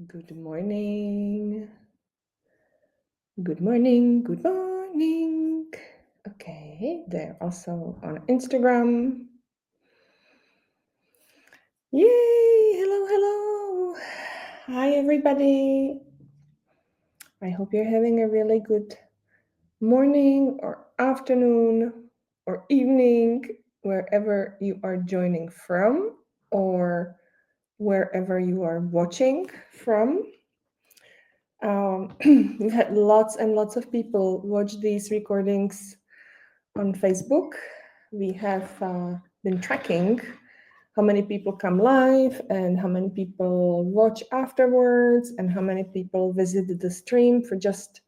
Good morning. Good morning. Good morning. Okay, they're also on Instagram. Yay! Hello, hello. Hi, everybody. I hope you're having a really good morning or afternoon or evening, wherever you are joining from or wherever you are watching from. We've had lots and lots of people watch these recordings on Facebook. We have been tracking how many people come live and how many people watch afterwards and how many people visited the stream for just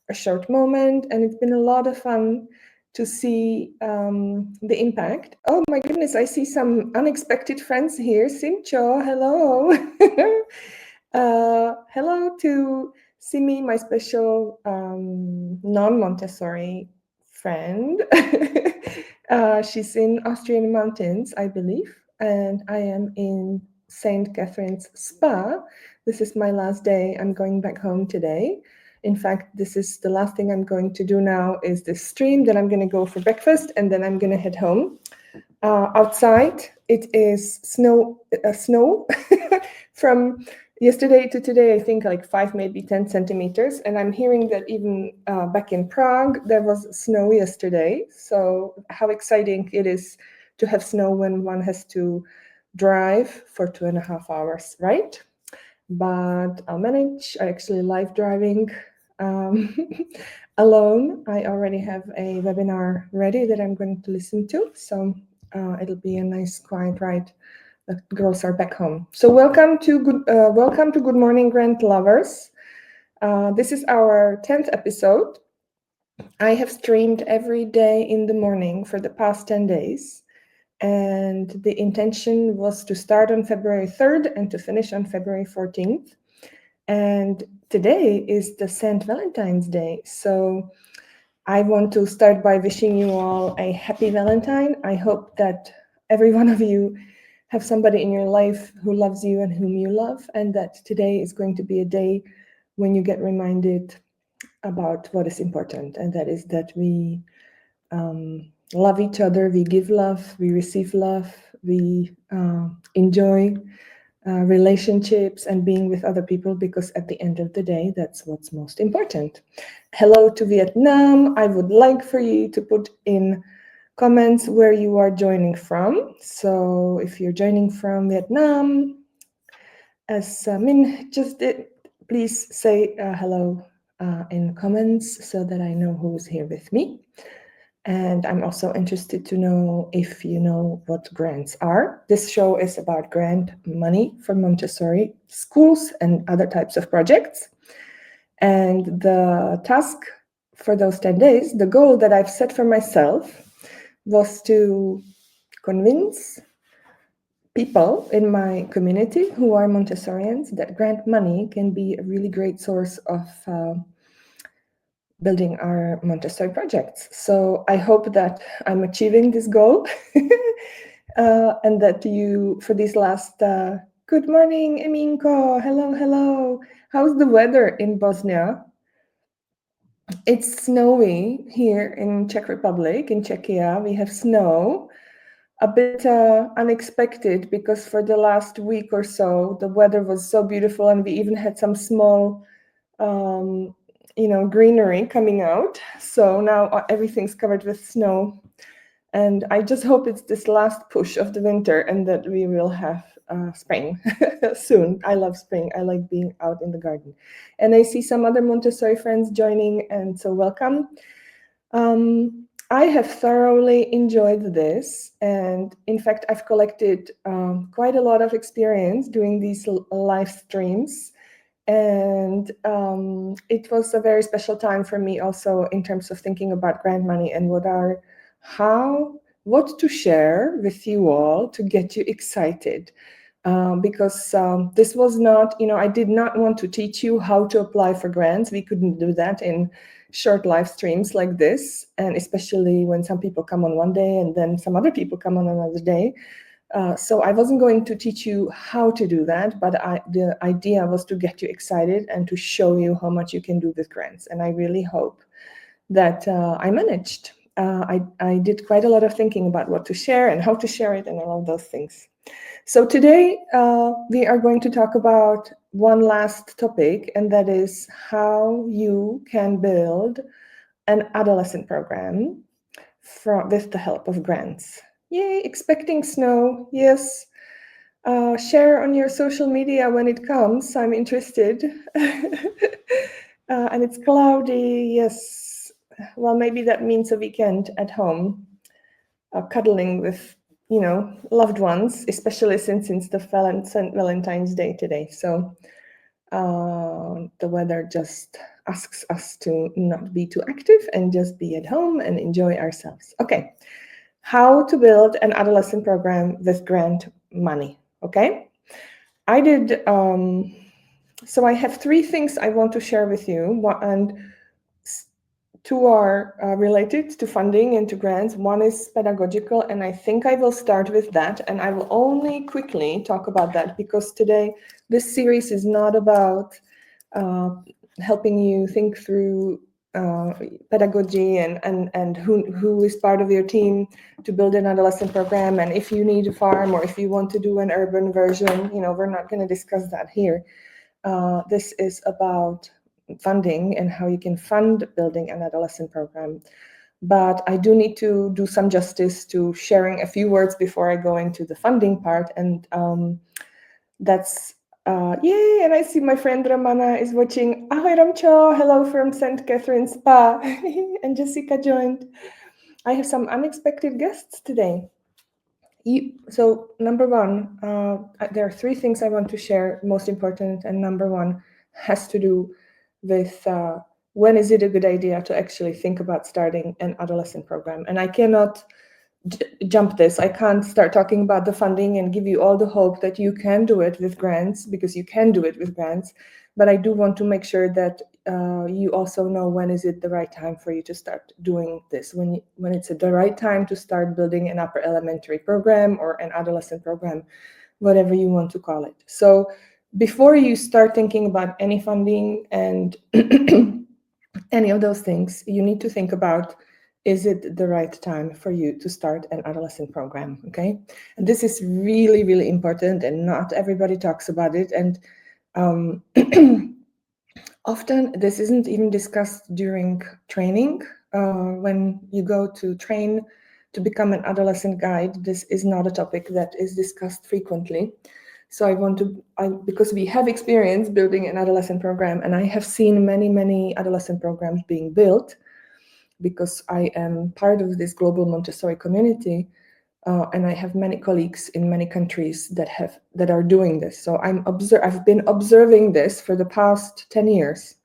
a short moment. And it's been a lot of fun to see the impact. Oh my goodness, I see some unexpected friends here. Simcho, hello. Hello to Simi, my special non-Montessori friend. She's in Austrian mountains, I believe, and I am in St. Catherine's Spa. This is my last day. I'm going back home today. In fact, this is the last thing I'm going to do now is this stream. Then I'm going to go for breakfast, and then I'm going to head home. Outside, it is snow from yesterday to today, I think like 5, maybe 10 centimeters. And I'm hearing that even back in Prague, there was snow yesterday. So how exciting it is to have snow when one has to drive for 2.5 hours, right? But I'll manage. I actually like driving alone. I already have a webinar ready that I'm going to listen to. So it'll be a nice quiet ride. The girls are back home. So welcome to Good Morning Grant Lovers. This is our 10th episode. I have streamed every day in the morning for the past 10 days. And the intention was to start on February 3rd and to finish on February 14th. And today is the St. Valentine's Day. So I want to start by wishing you all a happy Valentine. I hope that every one of you have somebody in your life who loves you and whom you love, and that today is going to be a day when you get reminded about what is important, and that is that we love each other, we give love, we receive love, we enjoy relationships and being with other people, because at the end of the day, that's what's most important. Hello to Vietnam. I would like for you to put in comments where you are joining from. So if you're joining from Vietnam, as Min just did, please say hello in comments so that I know who's here with me. And I'm also interested to know if you know what grants are. This show is about grant money for Montessori schools and other types of projects. And the task for those 10 days, the goal that I've set for myself was to convince people in my community who are Montessorians that grant money can be a really great source of building our Montessori projects. So I hope that I'm achieving this goal and that you, for this last, good morning, Eminko, hello, hello. How's the weather in Bosnia? It's snowy here in Czech Republic, in Czechia. We have snow, a bit unexpected, because for the last week or so, the weather was so beautiful, and we even had some small greenery coming out. So now everything's covered with snow. And I just hope it's this last push of the winter and that we will have spring soon. I love spring. I like being out in the garden. And I see some other Montessori friends joining, and so welcome. I have thoroughly enjoyed this. And in fact, I've collected quite a lot of experience doing these live streams. And it was a very special time for me also in terms of thinking about grant money and what to share with you all to get you excited. Because this was not, I did not want to teach you how to apply for grants. We couldn't do that in short live streams like this. And especially when some people come on one day and then some other people come on another day. So I wasn't going to teach you how to do that, but the idea was to get you excited and to show you how much you can do with grants. And I really hope that I managed. I did quite a lot of thinking about what to share and how to share it and all of those things. So today we are going to talk about one last topic, and that is how you can build an adolescent program with the help of grants. Yay, expecting snow. Yes. Share on your social media when it comes. I'm interested. And it's cloudy. Yes. Well, maybe that means a weekend at home, cuddling with, loved ones, especially since it's the St. Valentine's Day today. So the weather just asks us to not be too active and just be at home and enjoy ourselves. Okay. How to build an adolescent program with grant money. Okay. I did, so I have 3 things I want to share with you, and 2 are related to funding and to grants. One is pedagogical, and I think I will start with that, and I will only quickly talk about that because today this series is not about helping you think through pedagogy and who is part of your team to build an adolescent program, and if you need a farm or if you want to do an urban version, we're not going to discuss that here. This is about funding and how you can fund building an adolescent program. But I do need to do some justice to sharing a few words before I go into the funding part, and that's yay, and I see my friend Ramana is watching. Ahoy Ramcho, hello from St. Catherine's Spa. And Jessica joined. I have some unexpected guests today. So number 1, there are 3 things I want to share, most important, and number 1 has to do with when is it a good idea to actually think about starting an adolescent program. And I cannot jump this. I can't start talking about the funding and give you all the hope that you can do it with grants, because you can do it with grants. But I do want to make sure that you also know when is it the right time for you to start doing this, when it's the right time to start building an upper elementary program or an adolescent program, whatever you want to call it. So before you start thinking about any funding and any of those things, you need to think about, is it the right time for you to start an adolescent program? Okay. And this is really, really important, and not everybody talks about it. And often this isn't even discussed during training. When you go to train to become an adolescent guide, this is not a topic that is discussed frequently. So because we have experience building an adolescent program, and I have seen many, many adolescent programs being built, because I am part of this global Montessori community, and I have many colleagues in many countries that are doing this. So I've been observing this for the past 10 years,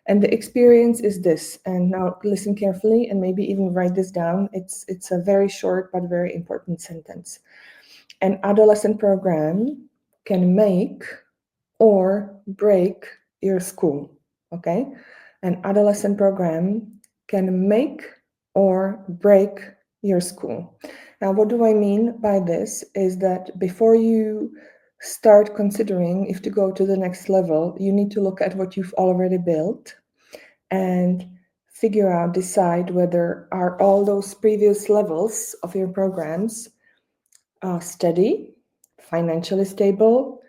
and the experience is this. And now listen carefully, and maybe even write this down. It's a very short but very important sentence. An adolescent program can make or break your school. Okay, an adolescent program can make or break your school. Now, what do I mean by this is that before you start considering if to go to the next level, you need to look at what you've already built and decide whether are all those previous levels of your programs steady, financially stable,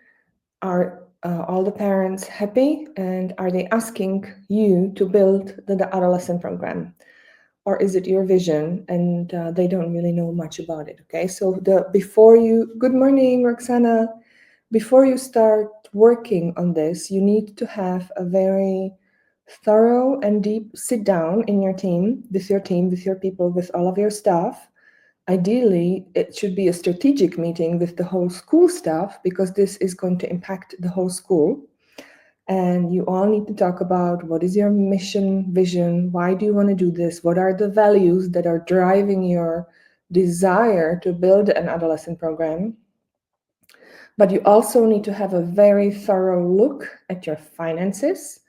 are all the parents happy, and are they asking you to build the adolescent program? Or is it your vision and they don't really know much about it? Okay, so good morning, Roxana. Before you start working on this, you need to have a very thorough and deep sit down in your team, with your people, with all of your staff. Ideally, it should be a strategic meeting with the whole school staff, because this is going to impact the whole school. And you all need to talk about what is your mission, vision, why do you want to do this, what are the values that are driving your desire to build an adolescent program. But you also need to have a very thorough look at your finances.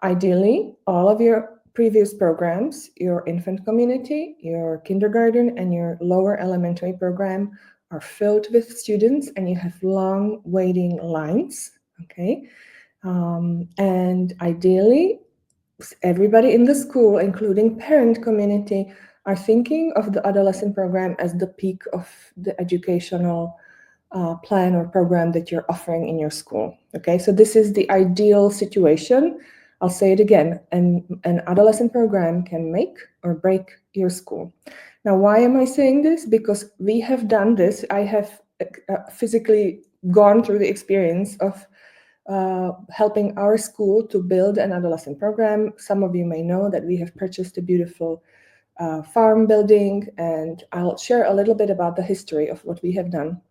Ideally, all of your previous programs, your infant community, your kindergarten, and your lower elementary program are filled with students and you have long waiting lines, okay? And ideally, everybody in the school, including parent community, are thinking of the adolescent program as the peak of the educational plan or program that you're offering in your school. Okay, so this is the ideal situation. I'll say it again, an adolescent program can make or break your school. Now, why am I saying this? Because we have done this. I have physically gone through the experience of helping our school to build an adolescent program. Some of you may know that we have purchased a beautiful farm building, and I'll share a little bit about the history of what we have done.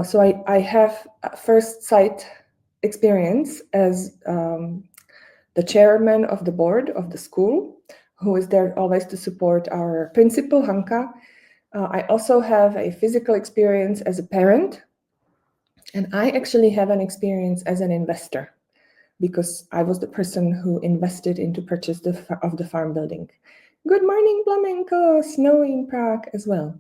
So I have first sight experience as the chairman of the board of the school, who is there always to support our principal, Hanka. I also have a physical experience as a parent, and I actually have an experience as an investor, because I was the person who invested into purchase of the farm building. Good morning, flamenco, snowy in Prague as well.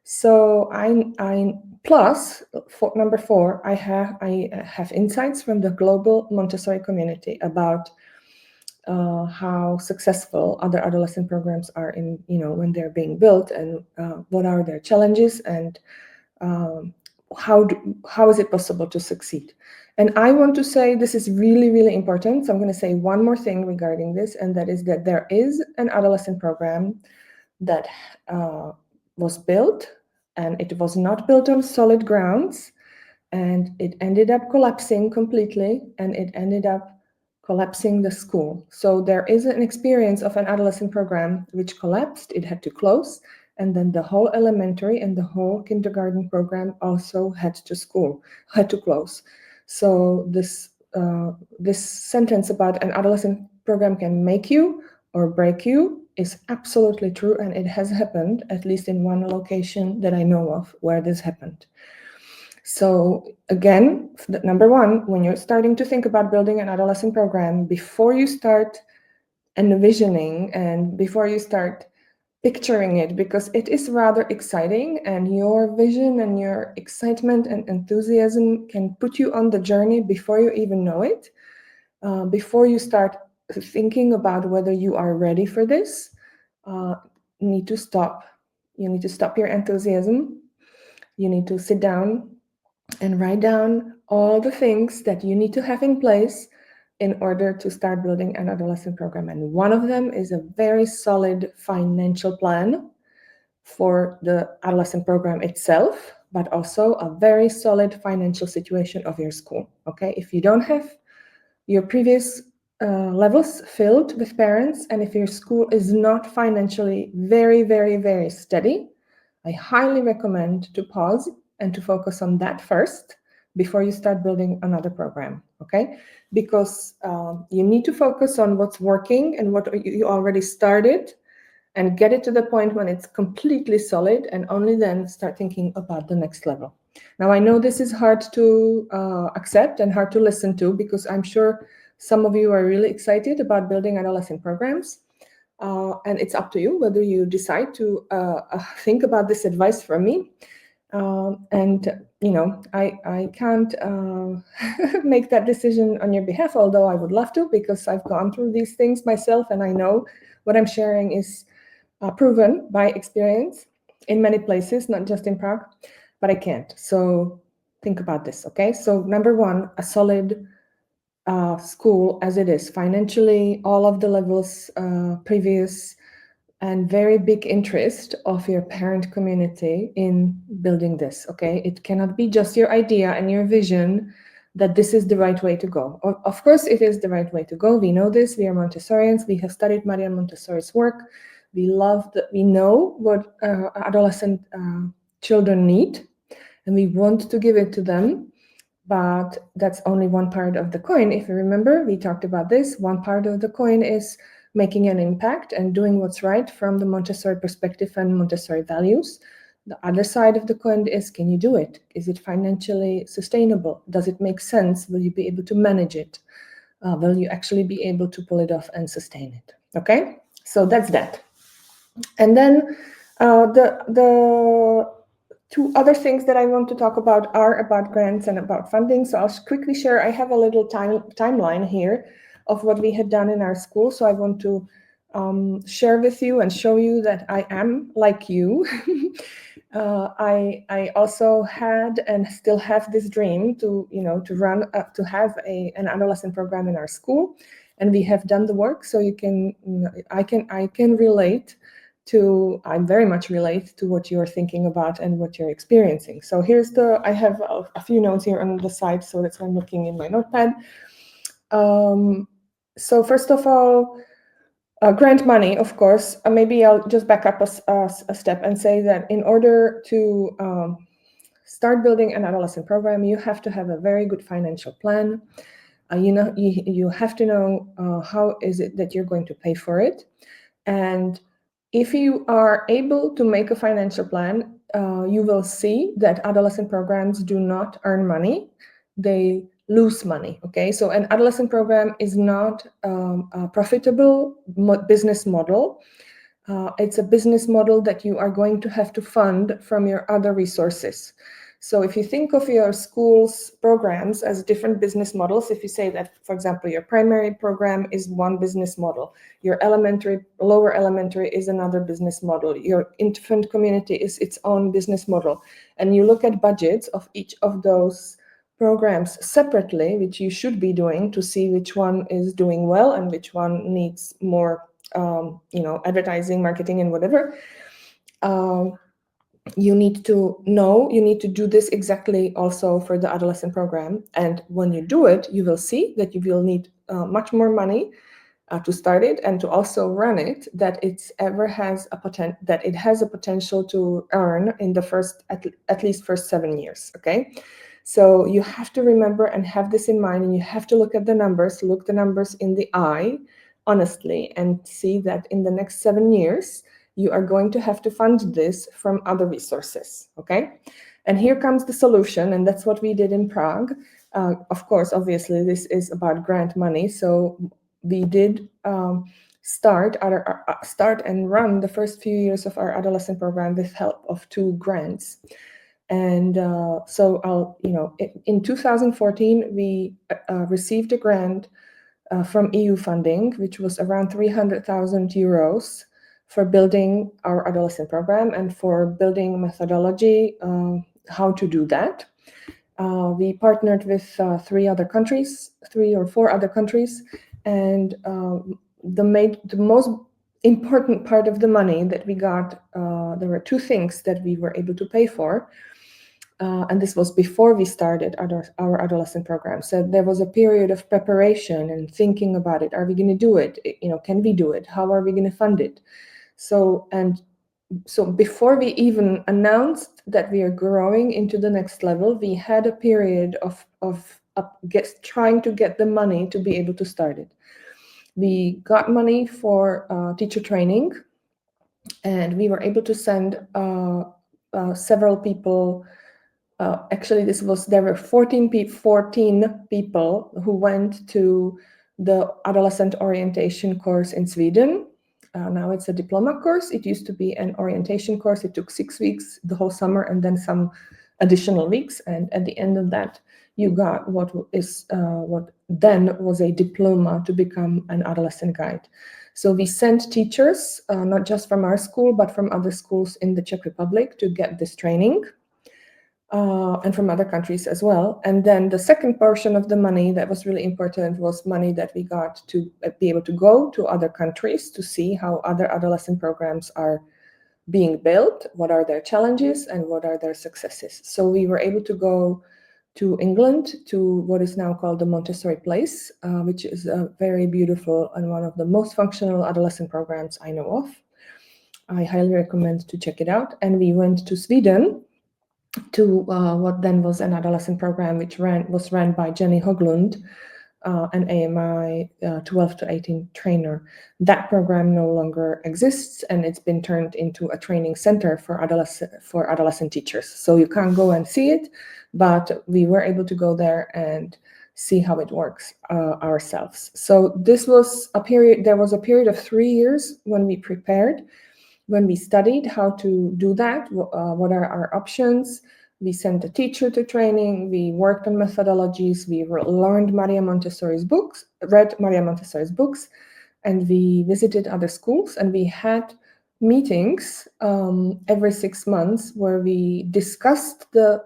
So I plus for number 4, I have insights from the global Montessori community about how successful other adolescent programs are in, when they're being built, and what are their challenges, and how is it possible to succeed. And I want to say this is really, really important. So I'm going to say one more thing regarding this, and that is that there is an adolescent program that was built, and it was not built on solid grounds, and it ended up collapsing completely, and it ended up collapsing the school. So there is an experience of an adolescent program which collapsed. It had to close, and then the whole elementary and the whole kindergarten program also had to close. So this sentence about an adolescent program can make you or break you is absolutely true, and it has happened, at least in one location that I know of where this happened. So again, number 1, when you're starting to think about building an adolescent program, before you start envisioning and before you start picturing it, because it is rather exciting, and your vision and your excitement and enthusiasm can put you on the journey before you even know it, before you start thinking about whether you are ready for this. You need to stop your enthusiasm. You need to sit down and write down all the things that you need to have in place in order to start building an adolescent program. And one of them is a very solid financial plan for the adolescent program itself, but also a very solid financial situation of your school. Okay, if you don't have your previous levels filled with parents, and if your school is not financially very, very, very steady, I highly recommend to pause and to focus on that first before you start building another program, okay? Because you need to focus on what's working and what you already started, and get it to the point when it's completely solid, and only then start thinking about the next level. Now, I know this is hard to accept and hard to listen to, because I'm sure some of you are really excited about building adolescent programs. And it's up to you whether you decide to think about this advice from me. I can't make that decision on your behalf, although I would love to, because I've gone through these things myself, and I know what I'm sharing is proven by experience in many places, not just in Prague, but I can't. So think about this, okay? So number 1, a solid school as it is financially, all of the levels previous, and very big interest of your parent community in building this, okay? It cannot be just your idea and your vision that this is the right way to go. Of course, it is the right way to go. We know this. We are Montessorians. We have studied Maria Montessori's work. We know what adolescent children need, and we want to give it to them. But that's only one part of the coin. If you remember, we talked about this. One part of the coin is making an impact and doing what's right from the Montessori perspective and Montessori values. The other side of the coin is, can you do it? Is it financially sustainable? Does it make sense? Will you be able to manage it? Will you actually be able to pull it off and sustain it? Okay, so that's that. And then the Two other things that I want to talk about are about grants and about funding. So I'll quickly share. I have a little timeline here of what we had done in our school. So I want to share with you and show you that I am like you. I also had and still have this dream to run to have an adolescent program in our school, and we have done the work. So I can relate to, I very much relate to what you're thinking about and what you're experiencing. So I have a few notes here on the side, so that's why I'm looking in my notepad. So first of all, grant money, of course. Maybe I'll just back up a step and say that in order to start building an adolescent program, you have to have a very good financial plan. You have to know how is it that you're going to pay for it. And if you are able to make a financial plan, you will see that adolescent programs do not earn money. They lose money, okay? So an adolescent program is not a profitable business model. It's a business model that you are going to have to fund from your other resources. So if you think of your school's programs as different business models, if you say that, for example, your primary program is one business model, your lower elementary is another business model, your infant community is its own business model, and you look at budgets of each of those programs separately, which you should be doing to see which one is doing well and which one needs more advertising, marketing, and whatever. You need to do this exactly also for the adolescent program. And when you do it, you will see that you will need much more money to start it and to also run it, that it has a potential to earn in the first, at least first 7 years, okay? So you have to remember and have this in mind, and you have to look the numbers in the eye, honestly, and see that in the next 7 years, you are going to have to fund this from other resources, okay? And here comes the solution, and that's what we did in Prague. Of course, obviously, this is about grant money, so we did start and run the first few years of our adolescent program with help of 2 grants. And in 2014, we received a grant from EU funding, which was around 300,000 euros for building our adolescent program and for building methodology, how to do that. We partnered with 3 or 4 other countries, and the most important part of the money that we got, there were 2 things that we were able to pay for. And this was before we started our adolescent program. So there was a period of preparation and thinking about it. Are we going to do it? Can we do it? How are we going to fund it? So before we even announced that we are growing into the next level, we had a period of trying to get the money to be able to start it. We got money for teacher training, and we were able to send several people. Actually, there were 14 people who went to the adolescent orientation course in Sweden. Now it's a diploma course. It used to be an orientation course. It took 6 weeks, the whole summer, and then some additional weeks. And at the end of that, you got what then was a diploma to become an adolescent guide. So we sent teachers, not just from our school, but from other schools in the Czech Republic to get this training. And from other countries as well. And then the second portion of the money that was really important was money that we got to be able to go to other countries to see how other adolescent programs are being built, what are their challenges, and what are their successes. So we were able to go to England, to what is now called the Montessori Place, which is a very beautiful and one of the most functional adolescent programs I know of. I highly recommend to check it out. And we went to Sweden, to what then was an adolescent program, which was ran by Jenny Hoglund, an AMI 12 to 18 trainer. That program no longer exists, and it's been turned into a training center for adolescent teachers. So you can't go and see it, but we were able to go there and see how it works ourselves. So this was a period. There was a period of 3 years when we prepared. when we studied how to do that, what are our options, we sent a teacher to training, we worked on methodologies, we learned Maria Montessori's books, read Maria Montessori's books, and we visited other schools, and we had meetings every 6 months where we discussed the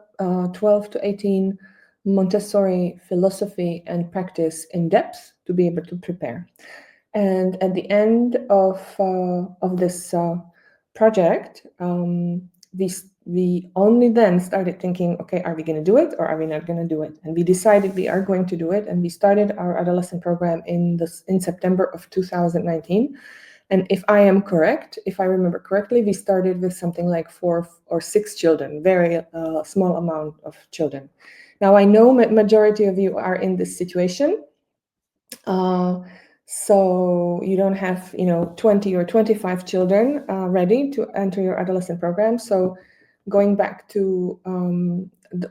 12 to 18 Montessori philosophy and practice in depth to be able to prepare. And at the end of this project, we only then started thinking, okay, are we going to do it or are we not going to do it? And we decided we are going to do it, and we started our adolescent program in September of 2019. And if I am correct, if I remember correctly, we started with something like 4 or 6 children, very small amount of children. Now, I know majority of you are in this situation. So you don't have, 20 or 25 children ready to enter your adolescent program. So going back to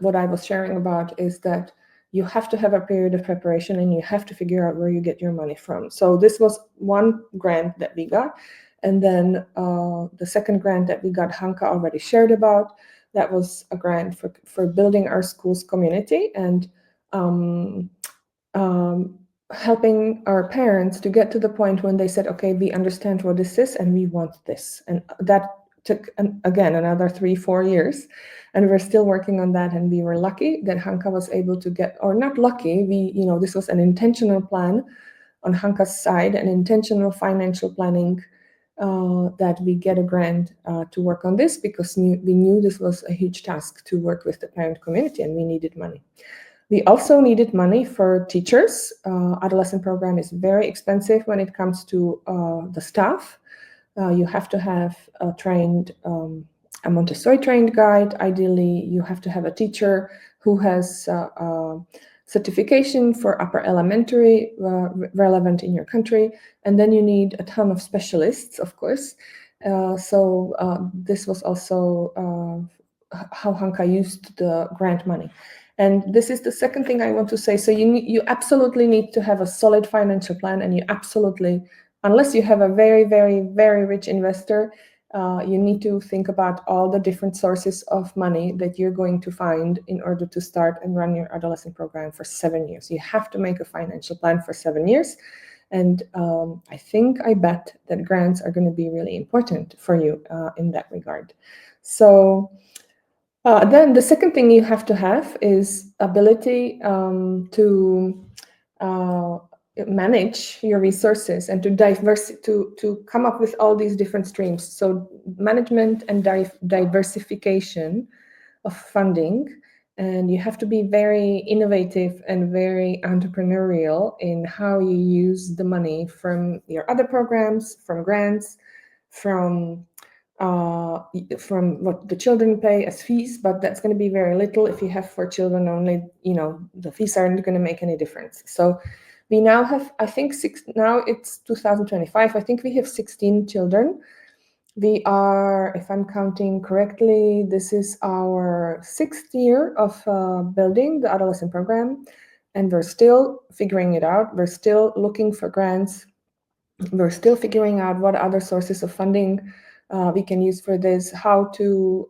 what I was sharing about is that you have to have a period of preparation, and you have to figure out where you get your money from. So this was one grant that we got. And then the second grant that we got, Hanka already shared about. That was a grant for building our school's community and helping our parents to get to the point when they said, okay, we understand what this is and we want this. And that took, again, another 3-4 years. And we're still working on that. And we were lucky that Hanka was able to get, or not lucky, this was an intentional plan on Hanka's side, an intentional financial planning that we get a grant to work on this, because we knew this was a huge task to work with the parent community, and we needed money. We also needed money for teachers. Adolescent program is very expensive when it comes to the staff. You have to have a Montessori trained guide. Ideally, you have to have a teacher who has certification for upper elementary relevant in your country. And then you need a ton of specialists, of course. So this was also how Hanka used the grant money. And this is the second thing I want to say. So you absolutely need to have a solid financial plan, and you absolutely, unless you have a very, very, very rich investor, you need to think about all the different sources of money that you're going to find in order to start and run your adolescent program for 7 years. You have to make a financial plan for 7 years. And I bet that grants are going to be really important for you in that regard. So then the second thing you have to have is ability to manage your resources and to come up with all these different streams. So management and diversification of funding. And you have to be very innovative and very entrepreneurial in how you use the money from your other programs, from grants, from what the children pay as fees, but that's going to be very little. If you have 4 children only, the fees aren't going to make any difference. So we now have, I think, now it's 2025, I think we have 16 children. We are, if I'm counting correctly, this is our 6th year of building the adolescent program, and we're still figuring it out. We're still looking for grants. We're still figuring out what other sources of funding we can use for this, how to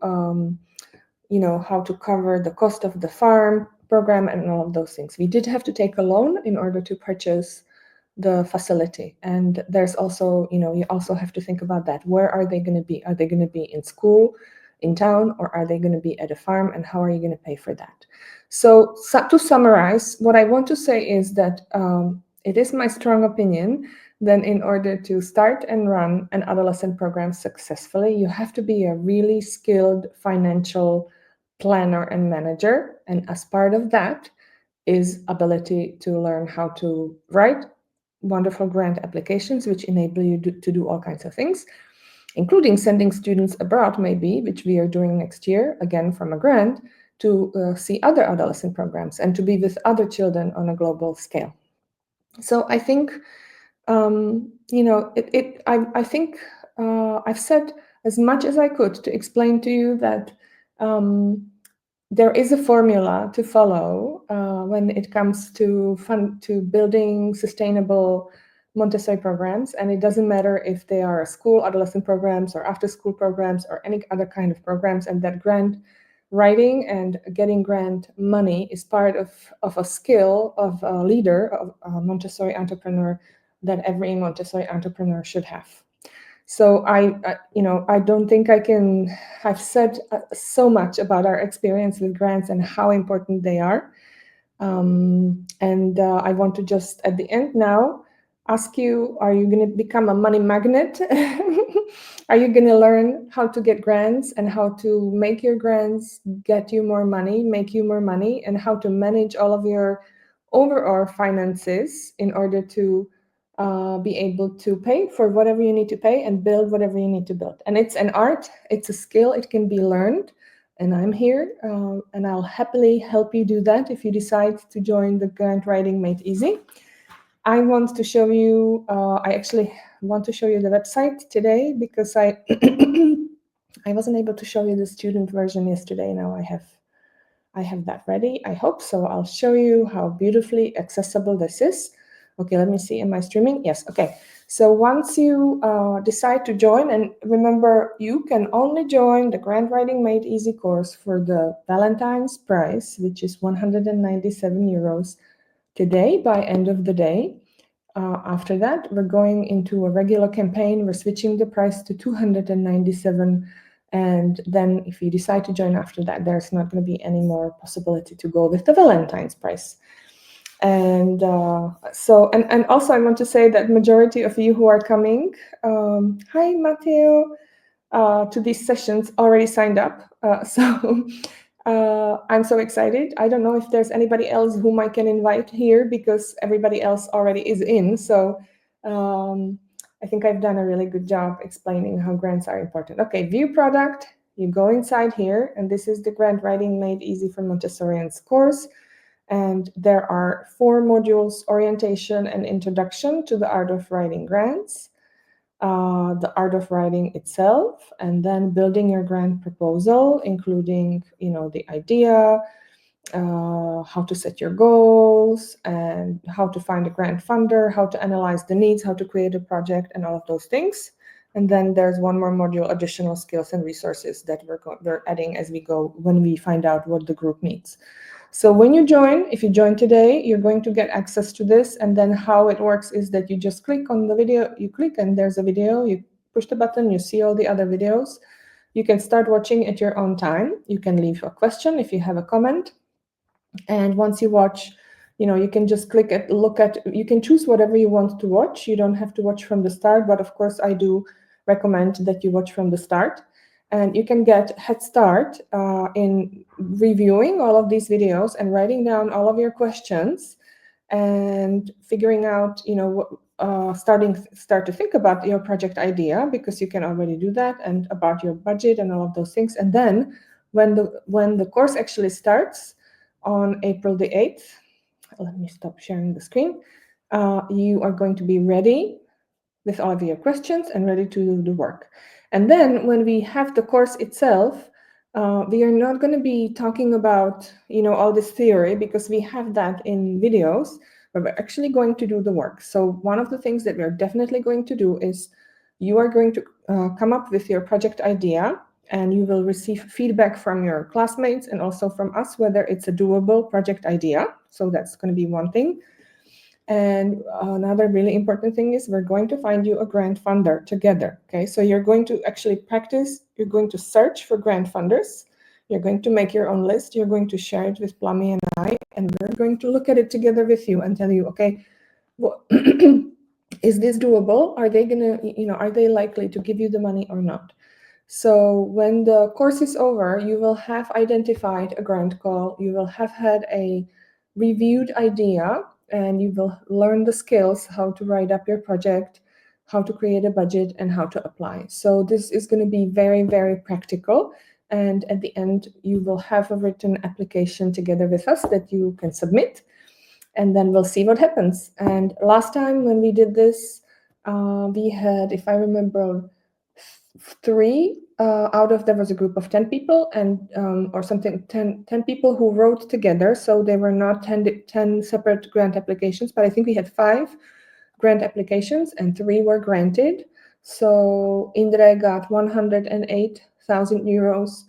cover the cost of the farm program and all of those things. We did have to take a loan in order to purchase the facility. And there's also, you also have to think about that. Where are they going to be? Are they going to be in school, in town, or are they going to be at a farm? And how are you going to pay for that? So to summarize, what I want to say is that it is my strong opinion that in order to start and run an adolescent program successfully, you have to be a really skilled financial planner and manager. And as part of that is ability to learn how to write wonderful grant applications, which enable you to do all kinds of things, including sending students abroad, maybe, which we are doing next year, again from a grant, to see other adolescent programs and to be with other children on a global scale. So I think, I think I've said as much as I could to explain to you that there is a formula to follow when it comes to building sustainable Montessori programs, and it doesn't matter if they are school adolescent programs or after school programs or any other kind of programs, and that grant writing and getting grant money is part of a skill of a leader, of a Montessori entrepreneur, that every Montessori entrepreneur should have. So I don't think I've said so much about our experience with grants and how important they are. And I want to just at the end now ask you, are you going to become a money magnet? Are you going to learn how to get grants and how to make your grants get you more money, make you more money, and how to manage all of your overall finances in order to be able to pay for whatever you need to pay and build whatever you need to build? And it's an art, it's a skill, it can be learned. And I'm here, and I'll happily help you do that if you decide to join the Grant Writing Made Easy. I want to show you, I actually want to show you the website today because I wasn't able to show you the student version yesterday. Now I have that ready, I hope. So I'll show you how beautifully accessible this is. Okay, let me see, am I streaming? Yes, okay. So once you decide to join, and remember, you can only join the Grant Writing Made Easy course for the Valentine's price, which is 197 euros today by end of the day. After that, we're going into a regular campaign. We're switching the price to 297. And then if you decide to join after that, there's not going to be any more possibility to go with the Valentine's price. And and also I want to say that majority of you who are coming, hi Matteo, to these sessions already signed up. I'm so excited. I don't know if there's anybody else whom I can invite here because everybody else already is in. So I think I've done a really good job explaining how grants are important. Okay, view product, you go inside here, and this is the Grant Writing Made Easy for Montessorians course. And there are 4 modules: orientation and introduction to the art of writing grants, the art of writing itself, and then building your grant proposal, including, the idea, how to set your goals, and how to find a grant funder, how to analyze the needs, how to create a project, and all of those things. And then there's one more module, additional skills and resources, that we're adding as we go when we find out what the group needs. So when you join, if you join today, you're going to get access to this. And then how it works is that you just click on the video, you click and there's a video, you push the button, you see all the other videos. You can start watching at your own time. You can leave a question if you have a comment. And once you watch, you can just click at, you can choose whatever you want to watch. You don't have to watch from the start, but of course I do recommend that you watch from the start. And you can get head start in reviewing all of these videos and writing down all of your questions and figuring out, start to think about your project idea, because you can already do that, and about your budget and all of those things. And then when the course actually starts on April the 8th, let me stop sharing the screen, you are going to be ready with all of your questions and ready to do the work. And then when we have the course itself, we are not going to be talking about, all this theory, because we have that in videos, but we're actually going to do the work. So one of the things that we're definitely going to do is you are going to come up with your project idea, and you will receive feedback from your classmates and also from us whether it's a doable project idea. So that's going to be one thing. And another really important thing is we're going to find you a grant funder together. Okay, so you're going to actually practice, you're going to search for grant funders, you're going to make your own list, you're going to share it with Plummy and I, and we're going to look at it together with you and tell you, okay, well, is this doable? Are they gonna, are they likely to give you the money or not? So when the course is over, you will have identified a grant call, you will have had a reviewed idea, and you will learn the skills, how to write up your project, how to create a budget, and how to apply. So this is going to be very, very practical. And at the end, you will have a written application together with us that you can submit. And then we'll see what happens. And last time when we did this, we had, if I remember, 3 out of, there was a group of 10 people, and or something, 10 people who wrote together. So they were not 10 separate grant applications, but I think we had 5 grant applications and 3 were granted. So Indre got 108,000 euros,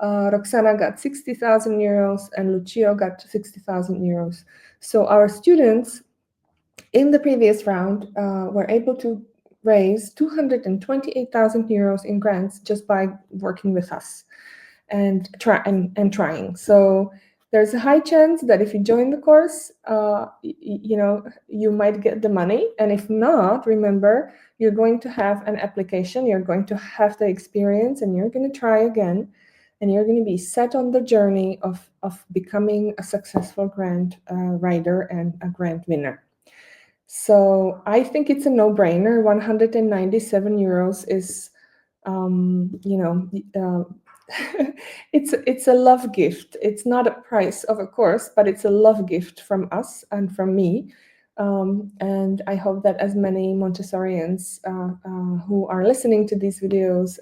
Roxana got 60,000 euros, and Lucio got 60,000 euros. So our students in the previous round were able to raise 228,000 euros in grants just by working with us and trying. So there's a high chance that if you join the course, you might get the money. And if not, remember, you're going to have an application, you're going to have the experience, and you're going to try again. And you're going to be set on the journey of becoming a successful grant writer and a grant winner. So I think it's a no-brainer. 197 euros is, it's a love gift. It's not a price of a course, but it's a love gift from us and from me. And I hope that as many Montessorians who are listening to these videos,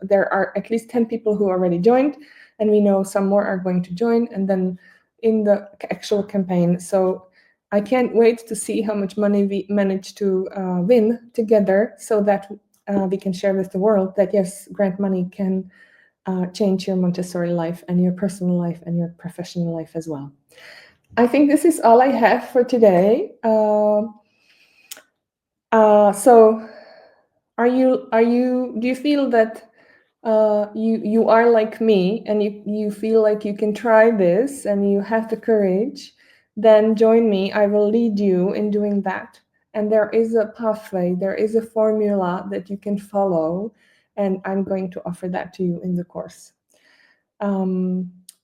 there are at least 10 people who already joined, and we know some more are going to join, and then in the actual campaign. So I can't wait to see how much money we manage to win together, so that we can share with the world that yes, grant money can change your Montessori life and your personal life and your professional life as well. I think this is all I have for today. So do you feel that you are like me and you feel like you can try this and you have the courage? Then join me. I will lead you in doing that. And there is a pathway, there is a formula that you can follow, and I'm going to offer that to you in the course.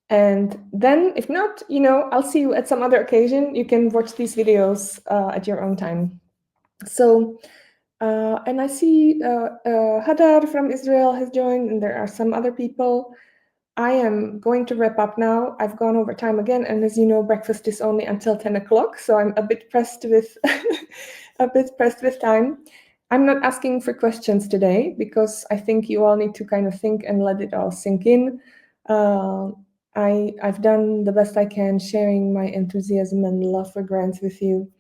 And then if not, I'll see you at some other occasion. You can watch these videos at your own time. So, and I see Hadar from Israel has joined, and there are some other people. I am going to wrap up now. I've gone over time again, and as you know, breakfast is only until 10 o'clock, so I'm a bit pressed with time. I'm not asking for questions today because I think you all need to kind of think and let it all sink in. I've done the best I can sharing my enthusiasm and love for grants with you.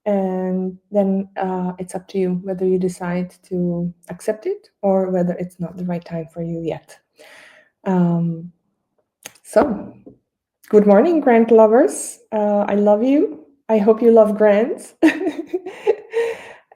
And then it's up to you whether you decide to accept it or whether it's not the right time for you yet. So, good morning, grant lovers. I love you. I hope you love grants.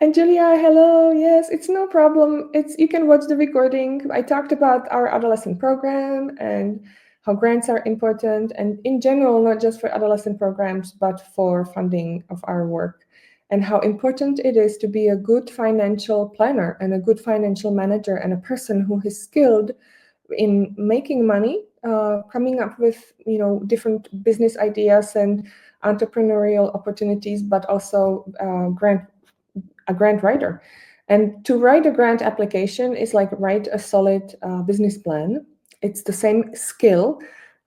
And Julia, hello. Yes, it's no problem. You can watch the recording. I talked about our adolescent program and how grants are important, and in general, not just for adolescent programs, but for funding of our work, and how important it is to be a good financial planner and a good financial manager and a person who is skilled in making money, coming up with different business ideas and entrepreneurial opportunities, but also a grant writer. And to write a grant application is like write a solid business plan. It's the same skill.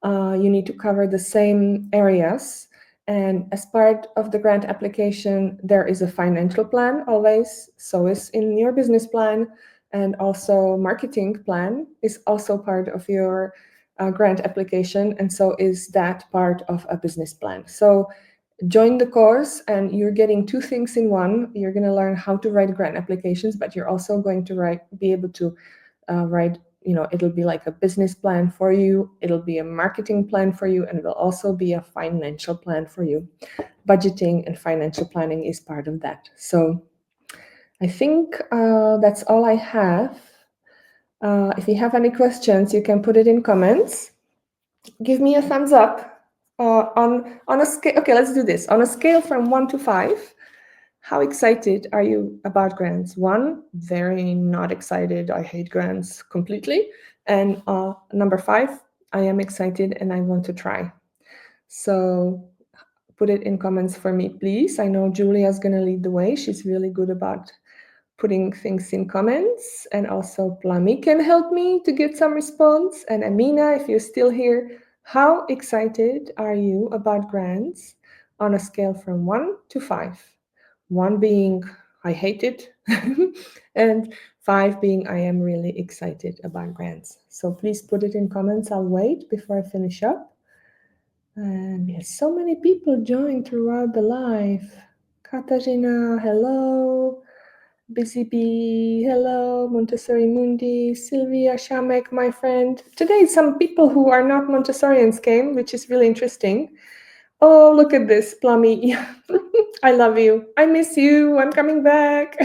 You need to cover the same areas. And as part of the grant application, there is a financial plan always. So is in your business plan, and also marketing plan is also part of your grant application. And so is that part of a business plan. So join the course and you're getting two things in one. You're going to learn how to write grant applications, but you're also going to be able to write, it'll be like a business plan for you. It'll be a marketing plan for you, and it will also be a financial plan for you. Budgeting and financial planning is part of that. So I think that's all I have. If you have any questions, you can put it in comments. Give me a thumbs up. On a scale, okay, let's do this. On a scale from 1 to 5, how excited are you about grants? 1, very not excited. I hate grants completely. And number 5, I am excited and I want to try. So put it in comments for me, please. I know Julia's going to lead the way. She's really good about putting things in comments. And also Plami can help me to get some response. And Amina, if you're still here, how excited are you about grants on a scale from 1 to 5? 1 being I hate it, and 5 being I am really excited about grants. So please put it in comments. I'll wait before I finish up. And yes, so many people joined throughout the live. Katarina, hello. Busy Bee, hello. Montessori Mundi, Sylvia, Shamek, my friend. Today, some people who are not Montessorians came, which is really interesting. Oh, look at this, Plummy. I love you. I miss you. I'm coming back.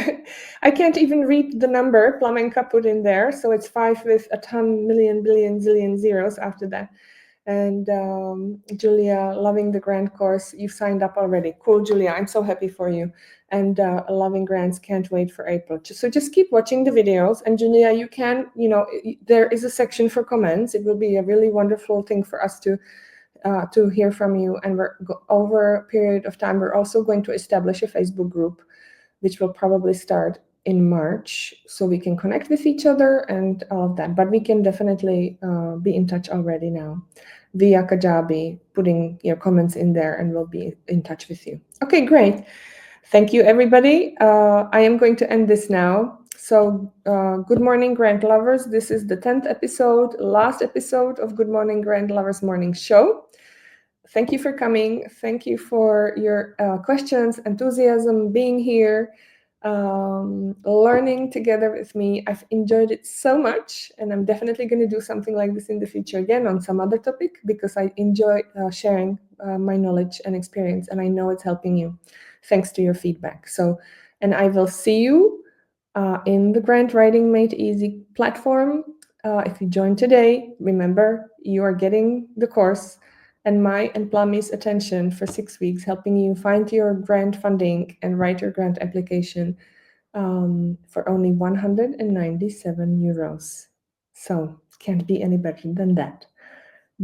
I can't even read the number Plamenka put in there. So it's 5 with a ton, million, billion, zillion zeros after that. And Julia, loving the grant course. You've signed up already. Cool, Julia. I'm so happy for you. And loving grants, can't wait for April. So just keep watching the videos. And Julia, you can, there is a section for comments. It will be a really wonderful thing for us to hear from you. And over a period of time, we're also going to establish a Facebook group, which will probably start in March, so we can connect with each other and all of that. But we can definitely be in touch already now via Kajabi, putting your comments in there, and we'll be in touch with you. Okay, great. Thank you, everybody. I am going to end this now. So, good morning, Grant Lovers. This is the 10th episode, last episode of Good Morning, Grant Lovers Morning Show. Thank you for coming. Thank you for your questions, enthusiasm, being here, learning together with me. I've enjoyed it so much, and I'm definitely going to do something like this in the future again on some other topic, because I enjoy sharing my knowledge and experience, and I know it's helping you thanks to your feedback. So, and I will see you in the Grant Writing Made Easy platform. If you join today, remember you are getting the course and my and Plummy's attention for 6 weeks, helping you find your grant funding and write your grant application for only 197 euros. So can't be any better than that.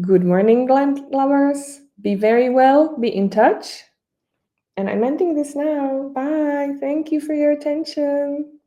Good morning, grant lovers. Be very well. Be in touch. And I'm ending this now. Bye. Thank you for your attention.